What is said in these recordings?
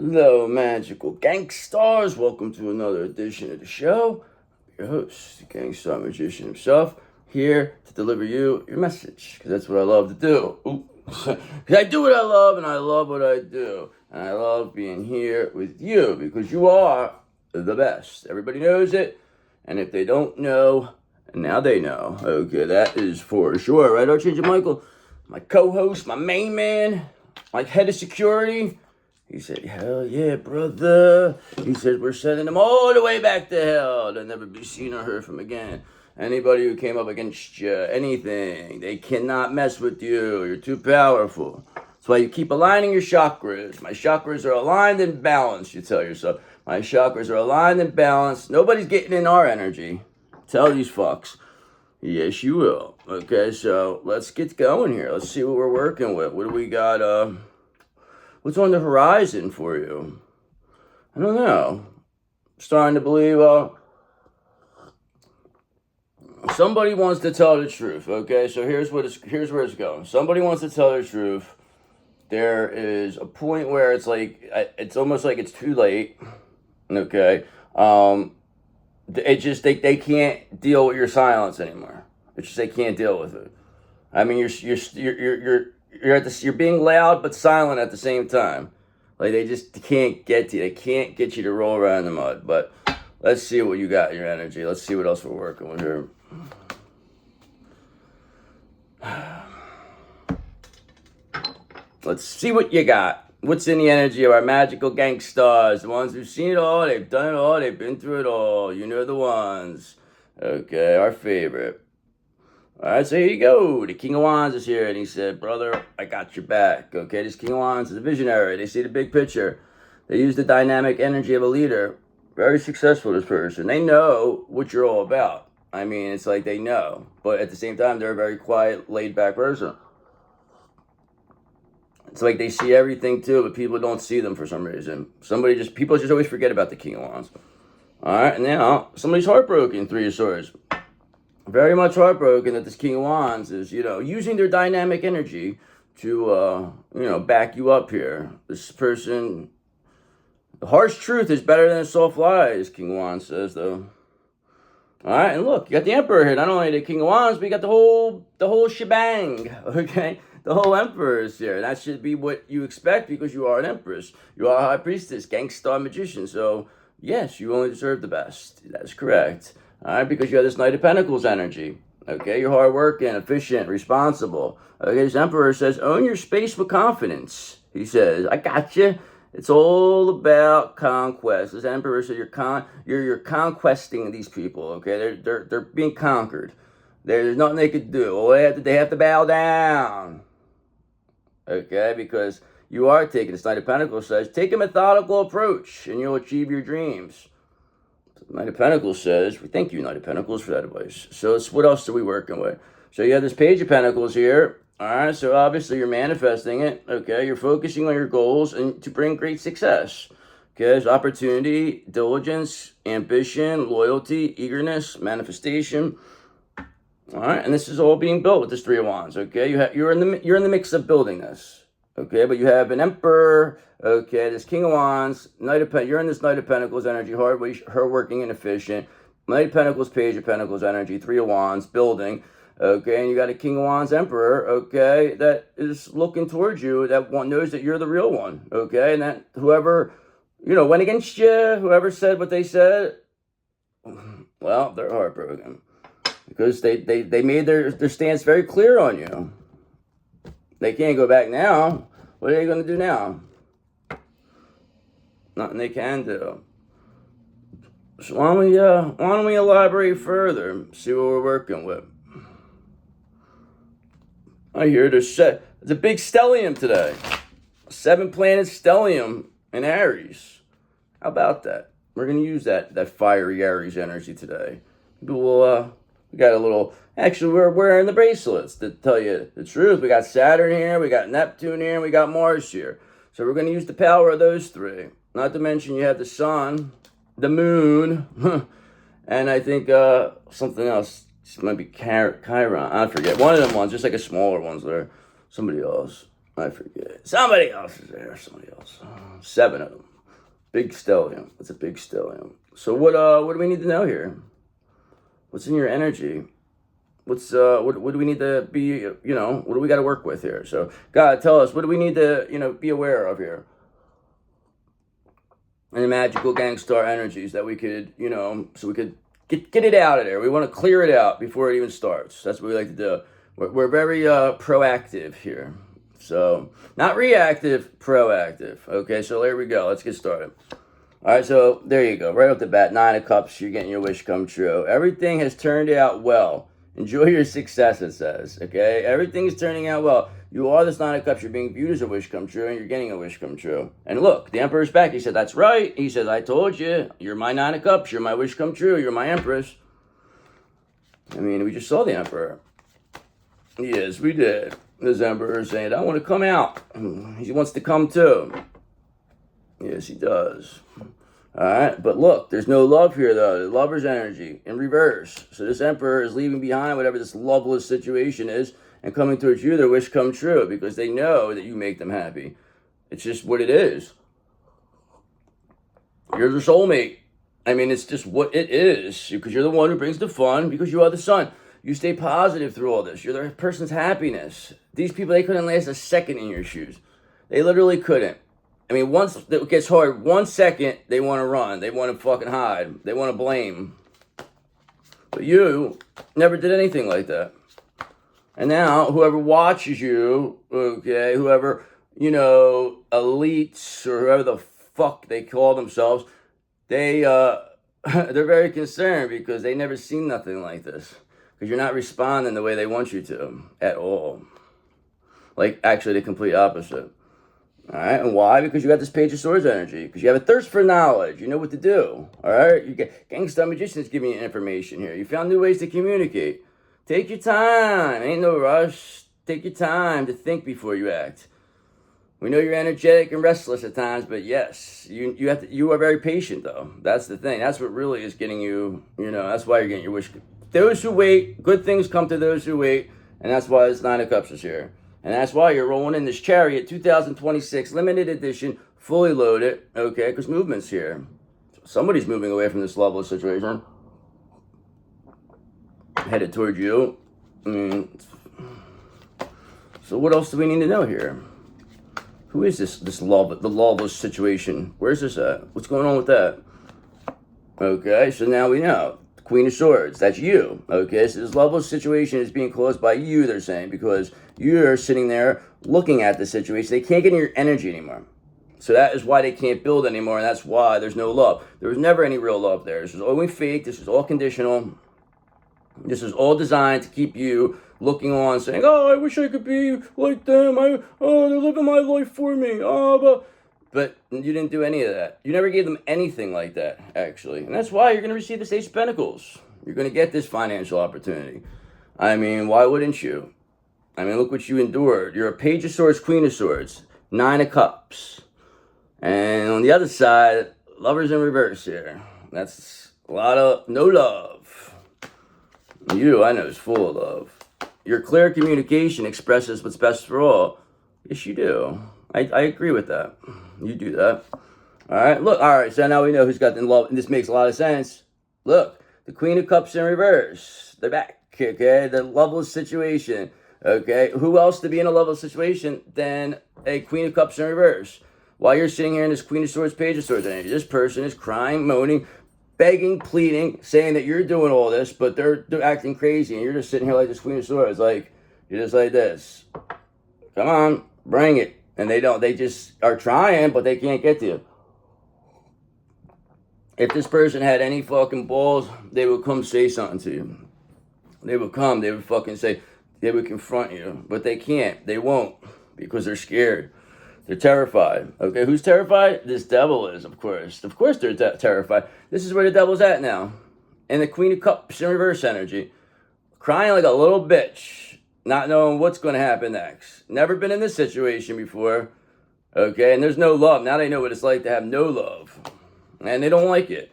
Hello, magical gangsters. Welcome to another edition of the show. Your host, the gangster magician himself, here to deliver you your message, because that's what I love to do. Because I do what I love, and I love what I do. And I love being here with you, because you are the best. Everybody knows it, and if they don't know, now they know. Okay, that is for sure. Right, Archangel Michael? My co-host, my main man, my head of security. He said, hell yeah, brother. He said, we're sending them all the way back to hell. They'll never be seen or heard from again. Anybody who came up against you, anything, they cannot mess with you. You're too powerful. That's why you keep aligning your chakras. My chakras are aligned and balanced, you tell yourself. My chakras are aligned and balanced. Nobody's getting in our energy. Tell these fucks. Yes, you will. Okay, so let's get going here. Let's see what we're working with. What do we got, what's on the horizon for you? I don't know. I'm starting to believe, somebody wants to tell the truth, okay? So here's where it's going. Somebody wants to tell the truth. There is a point where it's like, it's almost like it's too late, okay? It just, they can't deal with your silence anymore. It's just they can't deal with it. I mean, you're being loud but silent at the same time. Like, they just can't get to you. They can't get you to roll around in the mud. But let's see what you got in your energy. Let's see what else we're working with here. Let's see what you got. What's in the energy of our magical gangsters? The ones who've seen it all, they've done it all, they've been through it all. You know the ones. Okay, our favorite. All right, so here you go. The King of Wands is here, and he said, brother, I got your back. Okay, this King of Wands is a visionary. They see the big picture. They use the dynamic energy of a leader. Very successful, this person. They know what you're all about. I mean, it's like they know. But at the same time, they're a very quiet, laid-back person. It's like they see everything, too, but people don't see them for some reason. People just always forget about the King of Wands. All right, and now, somebody's heartbroken, Three of Swords. Very much heartbroken that this King of Wands is, using their dynamic energy to, back you up here. This person, the harsh truth is better than the soft lies, King of Wands says, though. All right, and look, you got the Emperor here. Not only the King of Wands, but you got the whole shebang, okay? The whole Emperor is here. That should be what you expect because you are an Empress. You are a High Priestess, gangster magician. So, yes, you only deserve the best. That's correct. All right, because you have this Knight of Pentacles energy. Okay, you're hardworking, efficient, responsible. Okay, this Emperor says, own your space with confidence. He says, I got you. It's all about conquest. This Emperor says you're conquesting these people. Okay, they're being conquered. There's nothing they could do. They have to bow down. Okay, because you are taking, this Knight of Pentacles says, take a methodical approach and you'll achieve your dreams. Knight of Pentacles says, we thank you, Knight of Pentacles, for that advice. So what else are we working with? So you have this Page of Pentacles here. All right, so obviously you're manifesting it. Okay, you're focusing on your goals and to bring great success. Okay, there's opportunity, diligence, ambition, loyalty, eagerness, manifestation. All right, and this is all being built with this Three of Wands. Okay, you're in the mix of building this. Okay, but you have an Emperor. Okay, this King of Wands, you're in this Knight of Pentacles energy, hardworking and efficient. Knight of Pentacles, Page of Pentacles energy, Three of Wands, building. Okay, and you got a King of Wands Emperor, okay, that is looking towards you, that one knows that you're the real one, okay, and that whoever, went against you, whoever said what they said, well, they're heartbroken. Because they made their stance very clear on you. They can't go back now. What are they going to do now? Nothing they can do. So why don't we elaborate further? See what we're working with. I hear there's a big stellium today. 7-planet stellium in Aries. How about that? We're going to use that fiery Aries energy today. People will, we got a little, actually we're wearing the bracelets to tell you the truth. We got Saturn here, we got Neptune here, and we got Mars here. So we're going to use the power of those three. Not to mention you have the sun, the moon, and I think something else. It might be Chiron. I forget. One of them ones, just like a smaller one's there. Somebody else. I forget. Somebody else is there. Somebody else. 7 of them. Big stellium. It's a big stellium. So what do we need to know here? What's in your energy? What do we need to be, what do we got to work with here? So God, tell us, what do we need to, be aware of here? And the magical gangstar energies that we could, so we could get it out of there. We want to clear it out before it even starts. That's what we like to do. We're very proactive here. So not reactive, proactive. Okay, so there we go. Let's get started. All right, so there you go. Right off the bat, 9 of Cups, you're getting your wish come true. Everything has turned out well. Enjoy your success, it says, okay? Everything is turning out well. You are this 9 of Cups. You're being viewed as a wish come true, and you're getting a wish come true. And look, the Emperor's back. He said, that's right. He says, I told you. You're my 9 of Cups. You're my wish come true. You're my Empress. I mean, we just saw the Emperor. Yes, we did. This Emperor is saying, I want to come out. He wants to come too. Yes, he does. All right, but look, there's no love here, though. The lover's energy in reverse. So this Emperor is leaving behind whatever this loveless situation is and coming towards you, their wish come true, because they know that you make them happy. It's just what it is. You're the soulmate. I mean, it's just what it is, because you're the one who brings the fun, because you are the sun. You stay positive through all this. You're the person's happiness. These people, they couldn't last a second in your shoes. They literally couldn't. I mean, once it gets hard, 1 second, they want to run. They want to fucking hide. They want to blame. But you never did anything like that. And now, whoever watches you, okay, whoever, elites or whoever the fuck they call themselves, they're very concerned because they never seen nothing like this. Because you're not responding the way they want you to at all. Like, actually, the complete opposite. All right, and why? Because you got this Page of Swords energy. Because you have a thirst for knowledge. You know what to do. All right, you get Gangsta Magician's giving you information here. You found new ways to communicate. Take your time. Ain't no rush. Take your time to think before you act. We know you're energetic and restless at times, but yes, you are very patient though. That's the thing. That's what really is getting you. That's why you're getting your wish. Those who wait, good things come to those who wait, and that's why this 9 of Cups is here. And that's why you're rolling in this Chariot 2026 limited edition, fully loaded, okay, because movement's here. Somebody's moving away from this loveless situation. Headed toward you. So what else do we need to know here? Who is the loveless situation? Where's this at? What's going on with that? Okay, so now we know. Queen of Swords, that's you, okay? So this loveless situation is being caused by you, they're saying, because you're sitting there looking at the situation. They can't get in your energy anymore. So that is why they can't build anymore, and that's why there's no love. There was never any real love there. This is only fake. This is all conditional. This is all designed to keep you looking on, saying, oh, I wish I could be like them. They're living my life for me. But you didn't do any of that. You never gave them anything like that, actually. And that's why you're going to receive this Ace of Pentacles. You're going to get this financial opportunity. I mean, why wouldn't you? I mean, look what you endured. You're a Page of Swords, Queen of Swords, 9 of Cups. And on the other side, Lovers in reverse here. That's a lot of no love. You, I know, is full of love. Your clear communication expresses what's best for all. Yes, you do. I agree with that. You do that. All right, look. All right, so now we know who's got the love. And this makes a lot of sense. Look, the Queen of Cups in reverse. They're back, okay? The loveless situation, okay? Who else to be in a loveless situation than a Queen of Cups in reverse? While you're sitting here in this Queen of Swords, Page of Swords energy, this person is crying, moaning, begging, pleading, saying that you're doing all this, but they're acting crazy, and you're just sitting here like this Queen of Swords, like, you're just like this. Come on, bring it. And they don't. They just are trying, but they can't get to you. If this person had any fucking balls, they would come say something to you. They would come. They would fucking say, they would confront you. But they can't. They won't. Because they're scared. They're terrified. Okay, who's terrified? This devil is, of course. Of course they're terrified. This is where the devil's at now. And the Queen of Cups in reverse energy. Crying like a little bitch. Not knowing what's going to happen next. Never been in this situation before. Okay, and there's no love. Now they know what it's like to have no love. And they don't like it.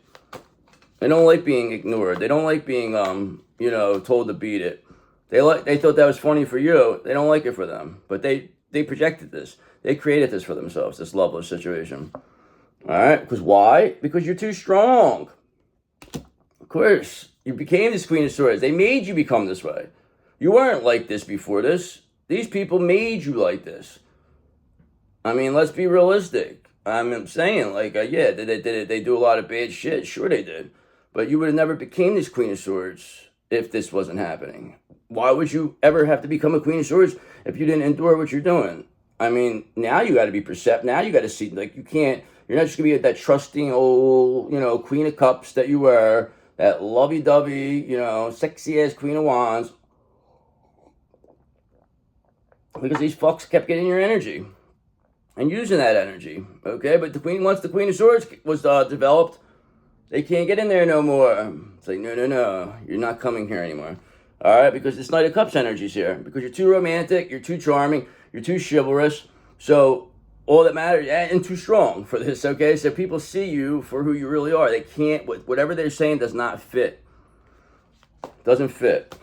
They don't like being ignored. They don't like being, told to beat it. They thought that was funny for you. They don't like it for them. But they projected this. They created this for themselves, this loveless situation. All right, because why? Because you're too strong. Of course, you became this Queen of Swords. They made you become this way. You weren't like this before this. These people made you like this. I mean, let's be realistic. I'm saying, like, yeah, they do a lot of bad shit. Sure they did. But you would have never became this Queen of Swords if this wasn't happening. Why would you ever have to become a Queen of Swords if you didn't endure what you're doing? I mean, now you got to be percept. Now you got to see, like, you can't, you're not just going to be that trusting old, Queen of Cups that you were, that lovey-dovey, sexy-ass Queen of Wands. Because these fucks kept getting your energy and using that energy, okay? But once the Queen of Swords was developed, they can't get in there no more. It's like, no, you're not coming here anymore. All right, because this Knight of Cups energy's here. Because you're too romantic, you're too charming, you're too chivalrous. So all that matters, and too strong for this, okay? So people see you for who you really are. They can't, whatever they're saying does not fit. Doesn't fit.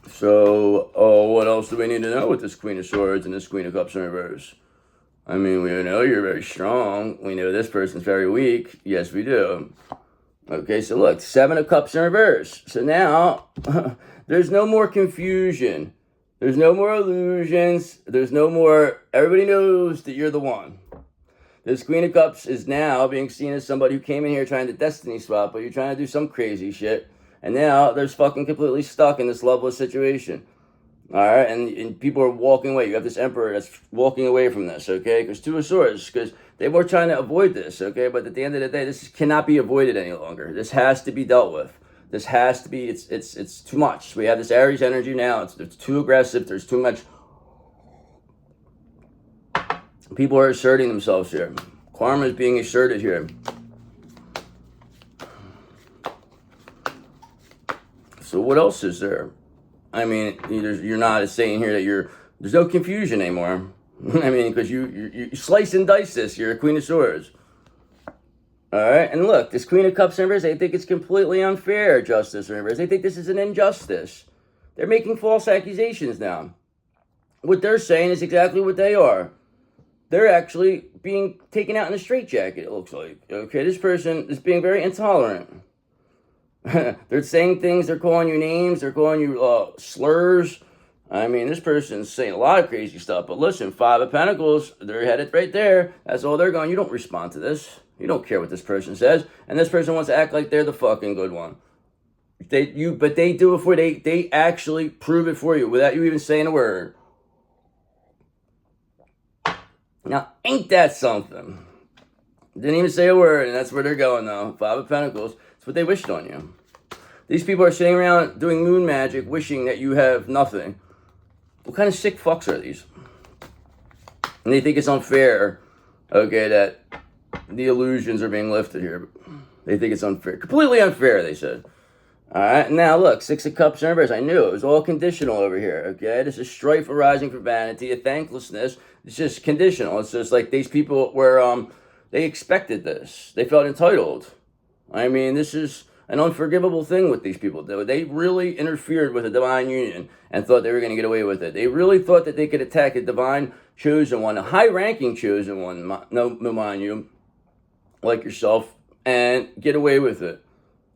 So, what else do we need to know with this Queen of Swords and this Queen of Cups in reverse? I mean, we know you're very strong. We know this person's very weak. Yes, we do. Okay, so look, 7 of Cups in reverse. So now, there's no more confusion. There's no more illusions. There's no more, everybody knows that you're the one. This Queen of Cups is now being seen as somebody who came in here trying to destiny swap, but you're trying to do some crazy shit. And now they're fucking completely stuck in this loveless situation. All right, and people are walking away. You have this Emperor that's walking away from this, okay? Because 2 of Swords, because they were trying to avoid this, okay? But at the end of the day, this cannot be avoided any longer. This has to be dealt with. This has to be, it's too much. We have this Aries energy now. It's too aggressive. There's too much. People are asserting themselves here. Karma is being asserted here. So what else is there? I mean, you're not saying here that there's no confusion anymore. I mean, because you slice and dice this. You're a Queen of Swords. All right, and look, this Queen of Cups in reverse, they think it's completely unfair, justice in reverse. They think this is an injustice. They're making false accusations now. What they're saying is exactly what they are. They're actually being taken out in a straitjacket, it looks like. Okay, this person is being very intolerant. They're saying things, they're calling you names, they're calling you slurs. I mean, this person's saying a lot of crazy stuff, but listen, 5 of Pentacles, they're headed right there. That's all they're going. You don't respond to this. You don't care what this person says, and this person wants to act like they're the fucking good one. But they do it for they actually prove it for you without you even saying a word. Now, ain't that something? Didn't even say a word, and that's where they're going, though. 5 of Pentacles. It's what they wished on you. These people are sitting around doing moon magic, wishing that you have nothing. What kind of sick fucks are these? And they think it's unfair, okay, that the illusions are being lifted here. They think it's unfair. Completely unfair, they said. All right, now look, 6 of Cups in reverse. I knew it was all conditional over here, okay? This is strife arising from vanity, a thanklessness. It's just conditional. It's just like these people were, they expected this. They felt entitled. I mean, this is an unforgivable thing what these people do. They really interfered with a divine union and thought they were going to get away with it. They really thought that they could attack a divine chosen one, a high-ranking chosen one, no mind you, like yourself, and get away with it.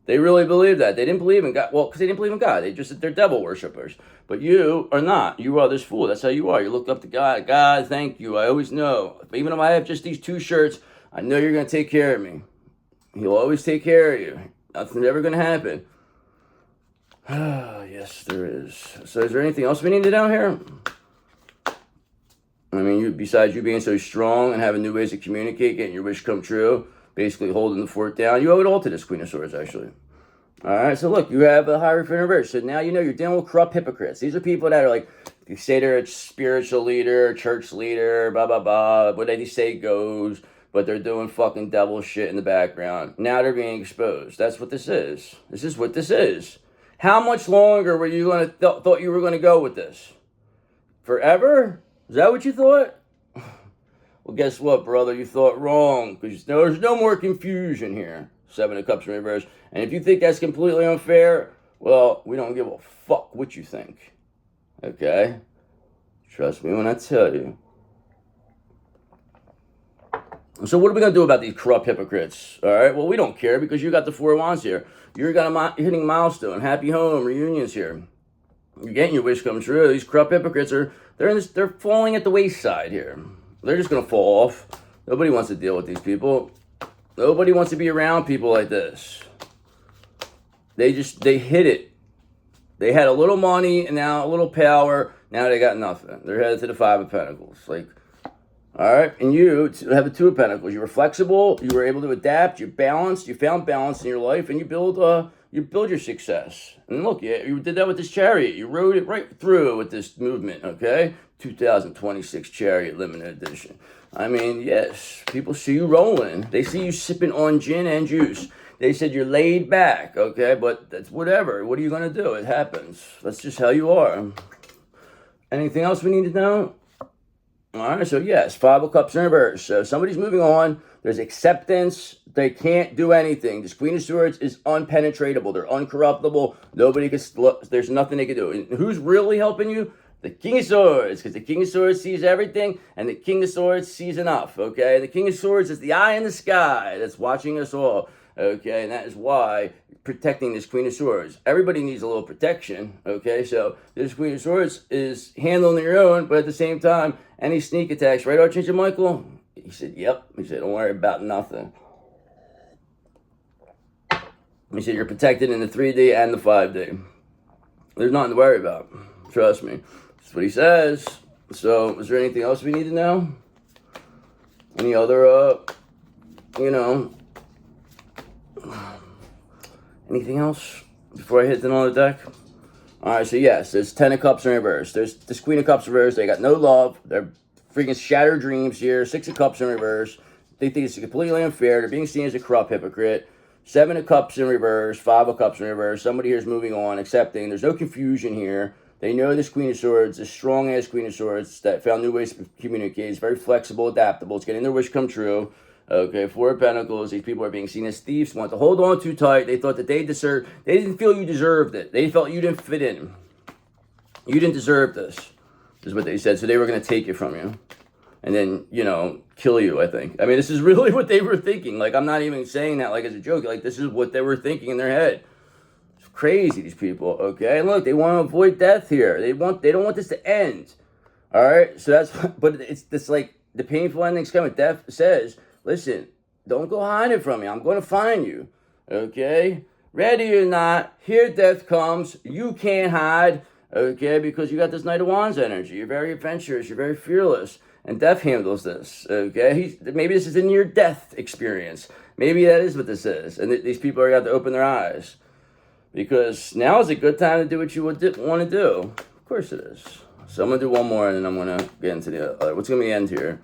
They really believed that. They didn't believe in God. Well, because they didn't believe in God. They're devil worshippers. But you are not. You are this fool. That's how you are. You look up to God. God, thank you. I always know. Even if I have just these 2 shirts, I know you're going to take care of me. He'll always take care of you. Nothing's ever going to happen. Ah, yes, there is. So is there anything else we need to know here? I mean, besides you being so strong and having new ways to communicate, getting your wish come true, basically holding the fort down, you owe it all to this Queen of Swords, actually. All right, so look, you have a Hierophant in reverse. So now you know you're dealing with corrupt hypocrites. These are people that are like, they say they're a spiritual leader, church leader, blah, blah, blah. What they say goes. But they're doing fucking devil shit in the background. Now they're being exposed. That's what this is. This is what this is. How much longer were you thought you were going to go with this? Forever? Is that what you thought? Well, guess what, brother? You thought wrong. Because there's no more confusion here. 7 of Cups in reverse. And if you think that's completely unfair, well, we don't give a fuck what you think. Okay? Trust me when I tell you. So what are we going to do about these corrupt hypocrites? All right, well, we don't care because you got the 4 of Wands here. You're hitting milestone, happy home, reunions here. You're getting your wish come true. These corrupt hypocrites they're falling at the wayside here. They're just going to fall off. Nobody wants to deal with these people. Nobody wants to be around people like this. They hit it. They had a little money and now a little power. Now they got nothing. They're headed to the 5 of Pentacles. Like, all right, and you have the 2 of Pentacles. You were flexible. You were able to adapt. You're balanced. You found balance in your life, and you build your success. And look, you did that with this Chariot. You rode it right through with this movement. Okay, 2026 Chariot Limited Edition. I mean, yes, people see you rolling. They see you sipping on gin and juice. They said you're laid back. Okay, but that's whatever. What are you gonna do? It happens. That's just how you are. Anything else we need to know? All right, so yes, 5 of Cups in reverse. So somebody's moving on. There's acceptance. They can't do anything. This Queen of Swords is unpenetratable. They're uncorruptible. There's nothing they can do. And who's really helping you? The King of Swords, because the King of Swords sees everything, and the King of Swords sees enough, okay? The King of Swords is the eye in the sky that's watching us all, okay? And that is why protecting this Queen of Swords. Everybody needs a little protection, okay? So this Queen of Swords is handling their own, but at the same time, any sneak attacks, right, Archangel Michael? He said, yep. He said, don't worry about nothing. He said, you're protected in the 3D and the 5D. There's nothing to worry about. Trust me. That's what he says. So, is there anything else we need to know? Any other, anything else before I hit another deck? All right, so yes, there's 10 of Cups in reverse. There's this Queen of Cups in reverse. They got no love. They're freaking shattered dreams here. 6 of Cups in reverse. They think it's completely unfair. They're being seen as a corrupt hypocrite. 7 of Cups in reverse. 5 of Cups in reverse. Somebody here is moving on, accepting. There's no confusion here. They know this Queen of Swords, this strong-ass Queen of Swords that found new ways to communicate. It's very flexible, adaptable. It's getting their wish come true. Okay, 4 of Pentacles. These people are being seen as thieves, want to hold on too tight. They thought that they didn't feel you deserved it. They felt you didn't fit in. You didn't deserve this, is what they said. So they were going to take it from you and then, kill you, I think. I mean, this is really what they were thinking. Like, I'm not even saying that like as a joke. Like, this is what they were thinking in their head. It's crazy, these people, okay? And look, they want to avoid death here. They don't want this to end. All right? So but it's this, like, the painful ending's coming. Death says, listen, don't go hiding from me. I'm going to find you, okay? Ready or not, here death comes. You can't hide, okay? Because you got this Knight of Wands energy. You're very adventurous. You're very fearless. And death handles this, okay? Maybe this is in your death experience. Maybe that is what this is. And these people are going to have to open their eyes. Because now is a good time to do what you want to do. Of course it is. So I'm going to do one more, and then I'm going to get into the other. What's going to be the end here?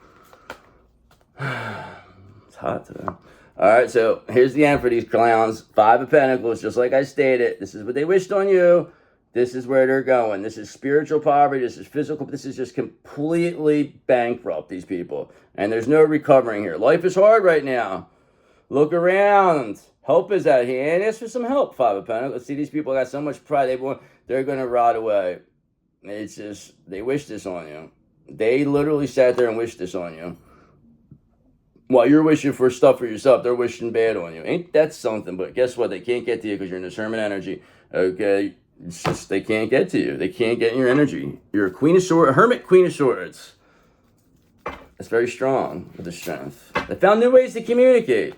It's hot today. All right, so here's the end for these clowns. 5 of Pentacles, just like I stated. This is what they wished on you. This is where they're going. This is spiritual poverty. This is physical. This is just completely bankrupt, these people. And there's no recovering here. Life is hard right now. Look around. Help is at hand. Ask for some help, 5 of Pentacles. See, these people got so much pride. They're going to rot away. It's just, they wish this on you. They literally sat there and wished this on you. While you're wishing for stuff for yourself, they're wishing bad on you. Ain't that something? But guess what? They can't get to you because you're in this hermit energy. Okay? It's just, they can't get to you. They can't get in your energy. You're a Queen of Swords, a hermit Queen of Swords. That's very strong with the strength. They found new ways to communicate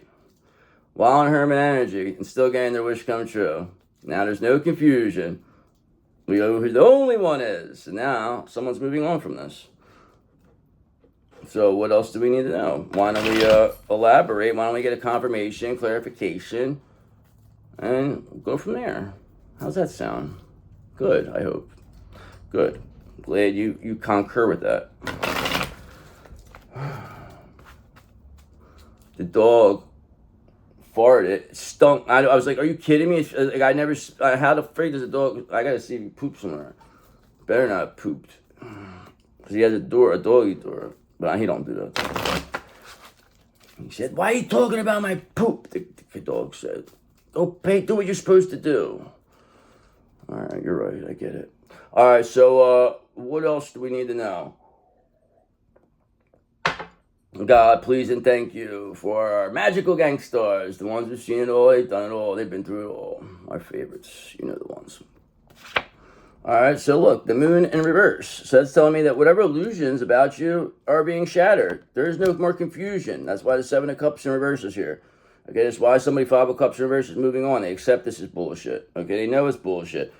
while in hermit energy and still getting their wish come true. Now there's no confusion. We know who the only one is. And now someone's moving on from this. So what else do we need to know? Why don't we elaborate? Why don't we get a confirmation, clarification, and go from there? How's that sound? Good, I hope. Good. Glad you concur with that. The dog farted. It stunk. I was like, are you kidding me? Like, how the freak does a dog, I gotta see if he pooped somewhere. Better not have pooped. Because he has a doggy door. But he don't do that. He said, why are you talking about my poop? The dog said, do what you're supposed to do. All right, you're right. I get it. All right, so what else do we need to know? God, please and thank you for our magical gangsters, the ones who've seen it all, they've done it all, they've been through it all. Our favorites, you know the ones. All right, so look, the moon in reverse. So that's telling me that whatever illusions about you are being shattered. There is no more confusion. That's why the Seven of Cups in reverse is here. Okay, that's why somebody Five of Cups in reverse is moving on. They accept this is bullshit. Okay, they know it's bullshit.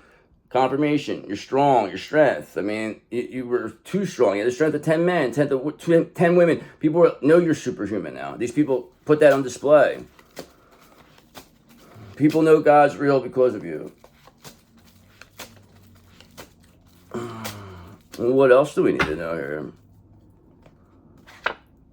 Confirmation, you're strong, your strength. I mean, you were too strong. You had the strength of 10 men, 10 women. People know you're superhuman now. These people put that on display. People know God's real because of you. What else do we need to know here?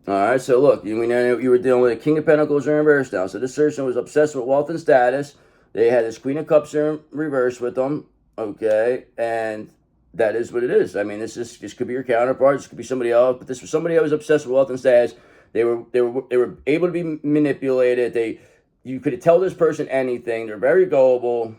Alright, so look, we know you were dealing with a King of Pentacles in reverse now. So this person was obsessed with wealth and status. They had this Queen of Cups in reverse with them. Okay, and that is what it is. I mean, this could be your counterpart. This could be somebody else. But this was somebody that was obsessed with wealth and status. They were able to be manipulated. You could tell this person anything. They're very gullible.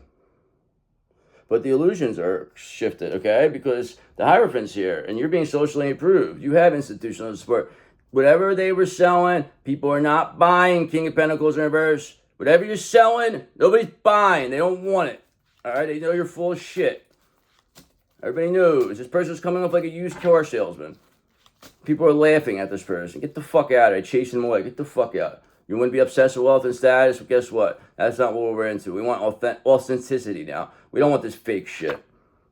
But the illusions are shifted, okay? Because the Hierophant's here, and you're being socially approved. You have institutional support. Whatever they were selling, people are not buying King of Pentacles in reverse. Whatever you're selling, nobody's buying. They don't want it. All right, they know you're full of shit. Everybody knows. This person's coming off like a used car salesman. People are laughing at this person. Get the fuck out of here. Chasing them away. Get the fuck out. You want to be obsessed with wealth and status? But guess what? That's not what we're into. We want authenticity now. We don't want this fake shit.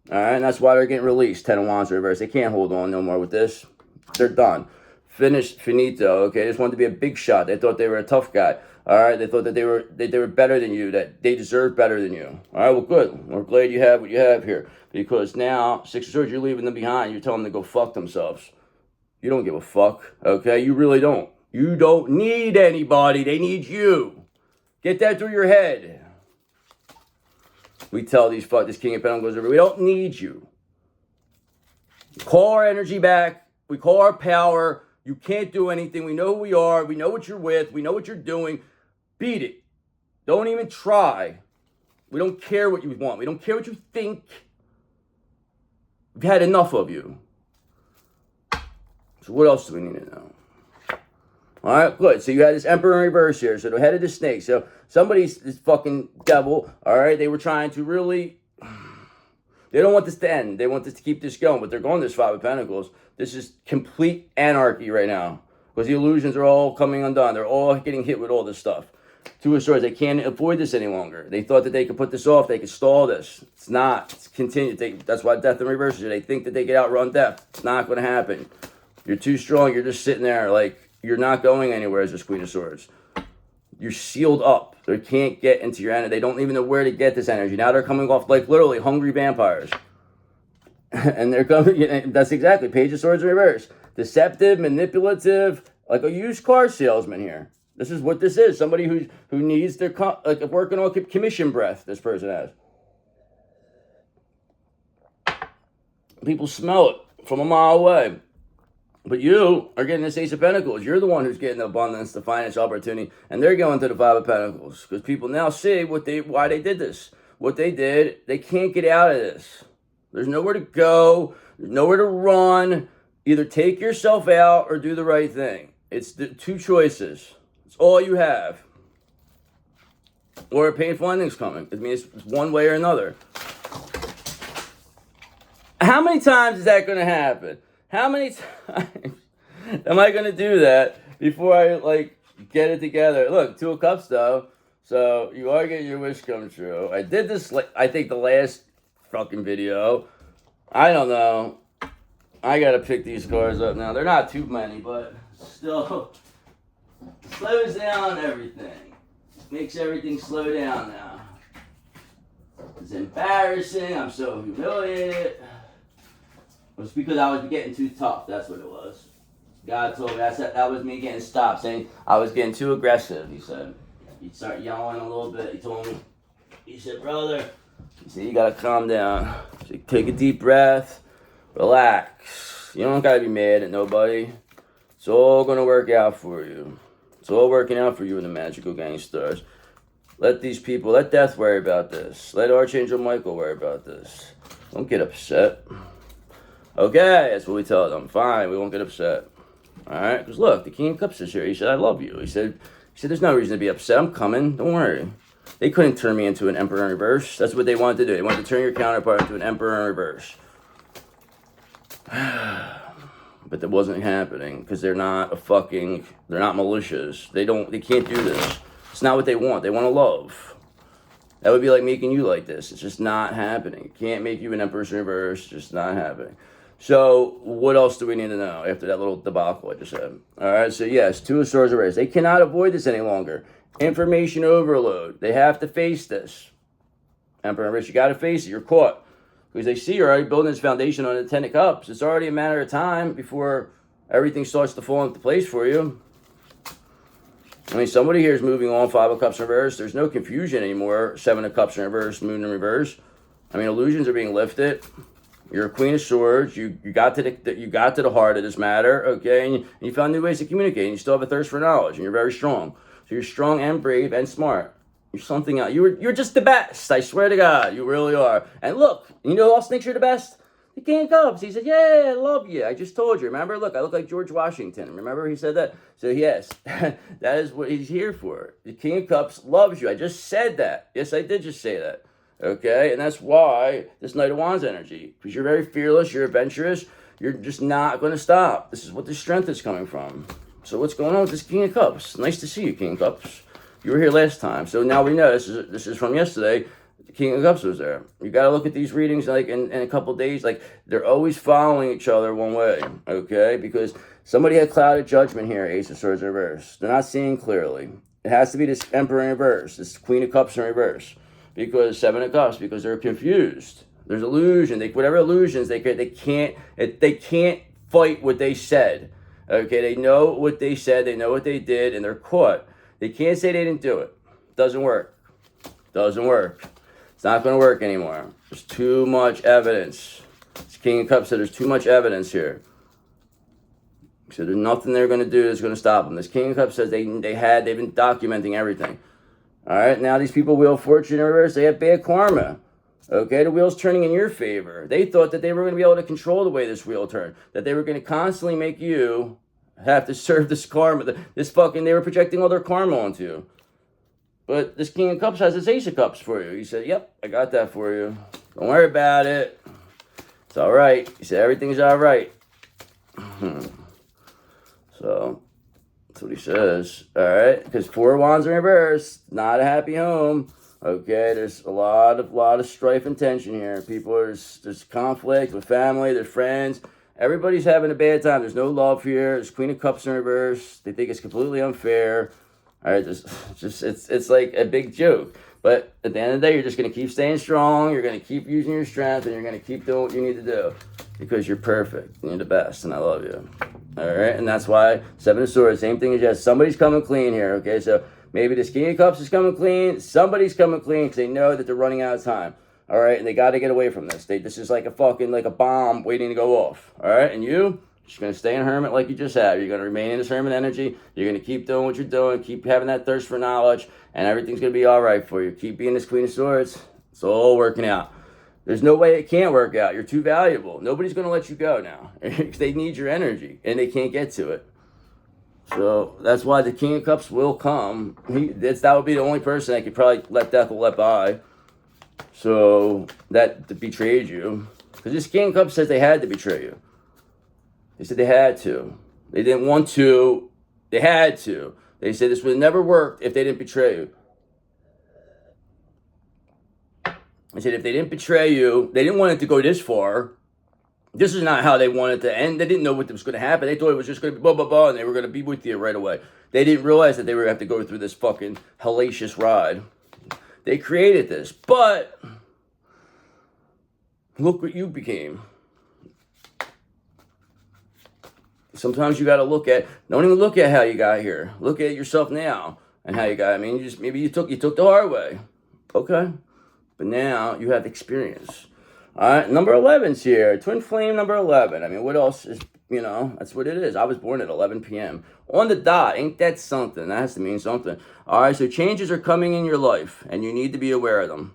All right, and that's why they're getting released. 10 of Wands in reverse. They can't hold on no more with this. They're done. Finished. Finito. Okay, they just wanted to be a big shot. They thought they were a tough guy. All right, they thought that they were better than you, that they deserved better than you. All right, well, good. We're glad you have what you have here. Because now, Six of Swords, you're leaving them behind. You're telling them to go fuck themselves. You don't give a fuck, okay? You really don't. You don't need anybody. They need you. Get that through your head. We tell this King of Pentacles, we don't need you. We call our energy back. We call our power. You can't do anything. We know who we are. We know what you're with. We know what you're doing. Beat it. Don't even try. We don't care what you want. We don't care what you think. We've had enough of you. So what else do we need to know? All right, good. So you had this Emperor in reverse here. So the head of the snake. So somebody's this fucking devil. All right, they were trying to really... They don't want this to end. They want this to keep this going. But they're going this Five of Pentacles. This is complete anarchy right now. Because the illusions are all coming undone. They're all getting hit with all this stuff. Two of Swords. They can't avoid this any longer. They thought that they could put this off. They could stall this. It's not. It's continued. That's why Death in reverse is. They think that they could outrun death. It's not going to happen. You're too strong. You're just sitting there like you're not going anywhere as this Queen of Swords. You're sealed up. They can't get into your energy. They don't even know where to get this energy. Now they're coming off like literally hungry vampires. And they're coming, that's exactly, Page of Swords in reverse. Deceptive, manipulative, like a used car salesman here. This is what this is. Somebody who needs their, like working on commission breath, this person has. People smell it from a mile away. But you are getting this Ace of Pentacles. You're the one who's getting the abundance, the financial opportunity, and they're going to the Five of Pentacles. Because people now see why they did this. What they did, they can't get out of this. There's nowhere to go. There's nowhere to run. Either take yourself out or do the right thing. It's the two choices. It's all you have. Or a painful ending's coming. I mean, it's one way or another. How many times is that going to happen? How many times am I going to do that before I, like, get it together? Look, Two of Cups, though. So, you are getting your wish come true. I did this, I think, the last fucking video. I don't know. I got to pick these cards up now. They're not too many, but still slows down everything. Makes everything slow down now. It's embarrassing. I'm so humiliated. It was because I was getting too tough. That's what it was. God told me that was me getting stopped, saying I was getting too aggressive. He said, he'd start yelling a little bit. He told me, he said, brother, he said, you gotta calm down. So take a deep breath, relax. You don't gotta be mad at nobody. It's all gonna work out for you. It's all working out for you in the magical gangsters. Let these people, let Death worry about this. Let Archangel Michael worry about this. Don't get upset. Okay, that's what we tell them. Fine, we won't get upset. All right, because look, the King of Cups is here. He said, I love you. He said, there's no reason to be upset. I'm coming. Don't worry. They couldn't turn me into an emperor in reverse. That's what they wanted to do. They wanted to turn your counterpart into an emperor in reverse. But that wasn't happening because they're not malicious. They can't do this. It's not what they want. They want to love. That would be like making you like this. It's just not happening. It can't make you an empress in reverse. It's just not happening. So what else do we need to know after that little debacle I just said? All right, so yes, Two of Swords reversed. They cannot avoid this any longer. Information overload. They have to face this. Emperor in reverse, you got to face it. You're caught. Because they see you're already building this foundation on the Ten of Cups. It's already a matter of time before everything starts to fall into place for you. I mean, somebody here is moving on. Five of Cups in reverse. There's no confusion anymore. Seven of Cups in reverse. Moon in reverse. I mean, illusions are being lifted. You're a Queen of Swords. You got to the heart of this matter, okay? And you found new ways to communicate. And you still have a thirst for knowledge, and you're very strong. So you're strong and brave and smart. You're something else. You're just the best. I swear to God, you really are. And look, you know who else thinks you're the best? The King of Cups. He said, yeah, I love you. I just told you. Remember? Look, I look like George Washington. Remember he said that? So yes, that is what he's here for. The King of Cups loves you. I just said that. Yes, I did just say that. Okay? And that's why this Knight of Wands energy. Because you're very fearless. You're adventurous. You're just not going to stop. This is what the strength is coming from. So what's going on with this King of Cups? Nice to see you, King of Cups. You were here last time. So now we know this is from yesterday. The King of Cups was there. You got to look at these readings like in a couple days. Like they're always following each other one way. Okay? Because somebody had clouded judgment here. Ace of Swords in reverse. They're not seeing clearly. It has to be this Emperor in reverse. This Queen of Cups in reverse. Because Seven of Cups. Because they're confused. There's illusion. Whatever illusions they can't fight what they said. Okay? They know what they said. They know what they did, and they're caught. They can't say they didn't do it. Doesn't work. Doesn't work. It's not going to work anymore. There's too much evidence. This King of Cups said there's too much evidence here. So there's nothing they're going to do that's going to stop them. This King of Cups says they've been documenting everything. All right, now these people wheel fortune in reverse. They have bad karma. Okay, the wheel's turning in your favor. They thought that they were going to be able to control the way this wheel turned. That they were going to constantly make you have to serve this karma. They were projecting all their karma onto you. But this King of Cups has this Ace of Cups for you. He said, yep, I got that for you. Don't worry about it. It's all right. He said, everything's all right. So, that's what he says. All right? Because Four of Wands in reverse, not a happy home. Okay, there's a lot of strife and tension here. There's conflict with family, there's friends. Everybody's having a bad time. There's no love here. There's Queen of Cups in reverse. They think it's completely unfair. All right, it's like a big joke. But at the end of the day, you're just going to keep staying strong. You're going to keep using your strength, and you're going to keep doing what you need to do because you're perfect. You're the best, and I love you. All right, and that's why Seven of Swords, same thing as yes. Somebody's coming clean here, okay? So maybe this King of Cups is coming clean. Somebody's coming clean because they know that they're running out of time. All right, and they got to get away from this. This is like a bomb waiting to go off. All right, and you're just going to stay in hermit like you just have. You're going to remain in this hermit energy. You're going to keep doing what you're doing. Keep having that thirst for knowledge, and everything's going to be all right for you. Keep being this Queen of Swords. It's all working out. There's no way it can't work out. You're too valuable. Nobody's going to let you go now because they need your energy, and they can't get to it. So that's why the King of Cups will come. That would be the only person that could probably let death will let by. So that betrayed you. Because this King of Cups says they had to betray you. They said they had to. They didn't want to. They had to. They said this would have never worked if they didn't betray you. They said if they didn't betray you, they didn't want it to go this far. This is not how they wanted it to end. They didn't know what was going to happen. They thought it was just going to be blah, blah, blah, and they were going to be with you right away. They didn't realize that they were going to have to go through this fucking hellacious ride. They created this, but look what you became. Sometimes you got to don't even look at how you got here. Look at yourself now and how you got. I mean, maybe you took the hard way. Okay. But now you have experience. All right. Number 11's here. Twin flame number 11. I mean, what else is, that's what it is. I was born at 11 p.m. on the dot. Ain't that something? That has to mean something. All right. So changes are coming in your life and you need to be aware of them.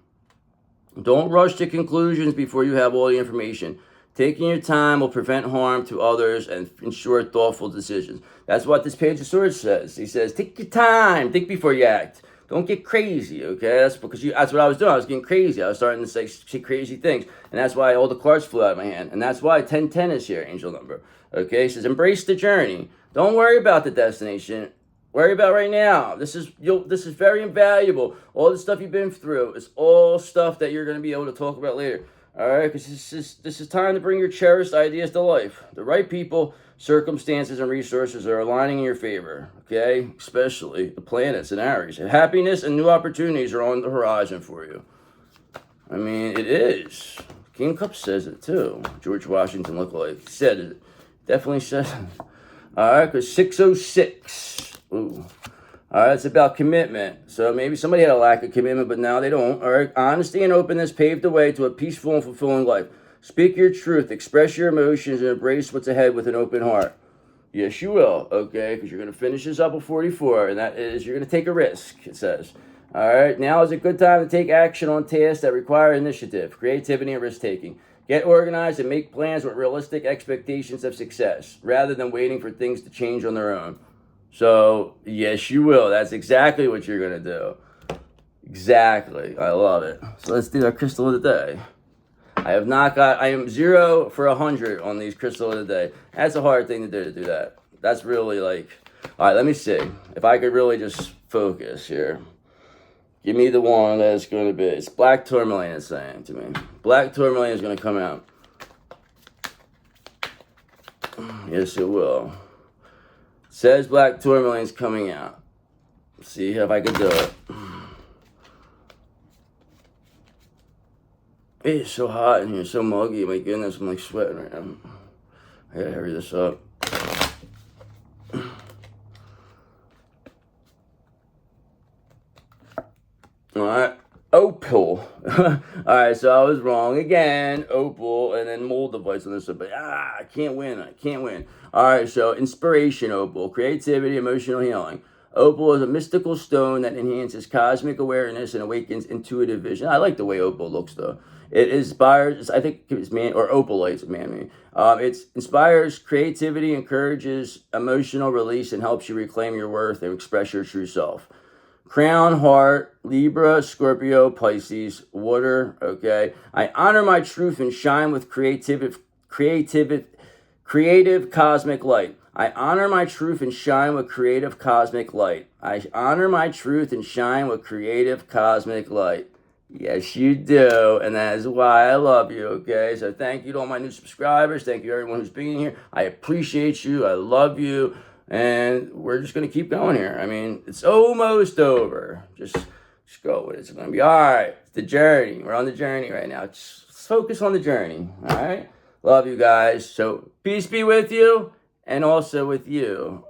Don't rush to conclusions before you have all the information. Taking your time will prevent harm to others and ensure thoughtful decisions. That's what this Page of Swords says. He says, take your time. Think before you act. Don't get crazy, okay? That's because that's what I was doing. I was getting crazy. I was starting to say crazy things. And that's why all the cards flew out of my hand. And that's why 1010 is here, angel number. Okay? He says, embrace the journey. Don't worry about the destination. Worry about right now. This is very invaluable. All the stuff you've been through is all stuff that you're going to be able to talk about later. All right? Because this is time to bring your cherished ideas to life. The right people, circumstances, and resources are aligning in your favor. Okay? Especially the planets and Aries. And happiness and new opportunities are on the horizon for you. I mean, it is. King of Cups says it too. George Washington looked like. He said it. Definitely said it. All right? Because 606. Ooh. All right, it's about commitment. So maybe somebody had a lack of commitment, but now they don't. All right, honesty and openness paved the way to a peaceful and fulfilling life. Speak your truth, express your emotions, and embrace what's ahead with an open heart. Yes, you will, okay, because you're going to finish this up at 44, and that is you're going to take a risk, it says. All right, now is a good time to take action on tasks that require initiative, creativity, and risk-taking. Get organized and make plans with realistic expectations of success, rather than waiting for things to change on their own. So, yes, you will. That's exactly what you're going to do. Exactly. I love it. So let's do our crystal of the day. I am 0 for 100 on these crystal of the day. That's a hard thing to do that. That's really like, all right, let me see. If I could really just focus here. Give me the one that's going to be, it's black tourmaline is saying to me. Black tourmaline is going to come out. Yes, it will. Says black tourmaline's coming out. See if I can do it. It's so hot in here, so muggy. My goodness, I'm like sweating right now. I gotta hurry this up. Alright, opal. Alright, so I was wrong again. Opal, and then mold device on this one. But I can't win. Alright, so inspiration, opal. Creativity, emotional healing. Opal is a mystical stone that enhances cosmic awareness and awakens intuitive vision. I like the way opal looks, though. It inspires, I think it's man, or opalite, man. It inspires creativity, encourages emotional release, and helps you reclaim your worth and express your true self. Crown, heart, Libra, Scorpio, Pisces, water, okay. I honor my truth and shine with creative cosmic light. I honor my truth and shine with creative cosmic light. I honor my truth and shine with creative cosmic light. Yes, you do, and that is why I love you, okay? So thank you to all my new subscribers. Thank you everyone who's being here. I appreciate you. I love you, and we're just going to keep going here. I mean, it's almost over. Just go with it. It's going to be all right. It's the journey. We're on the journey right now. Just focus on the journey, all right? Love you guys. So peace be with you, and also with you.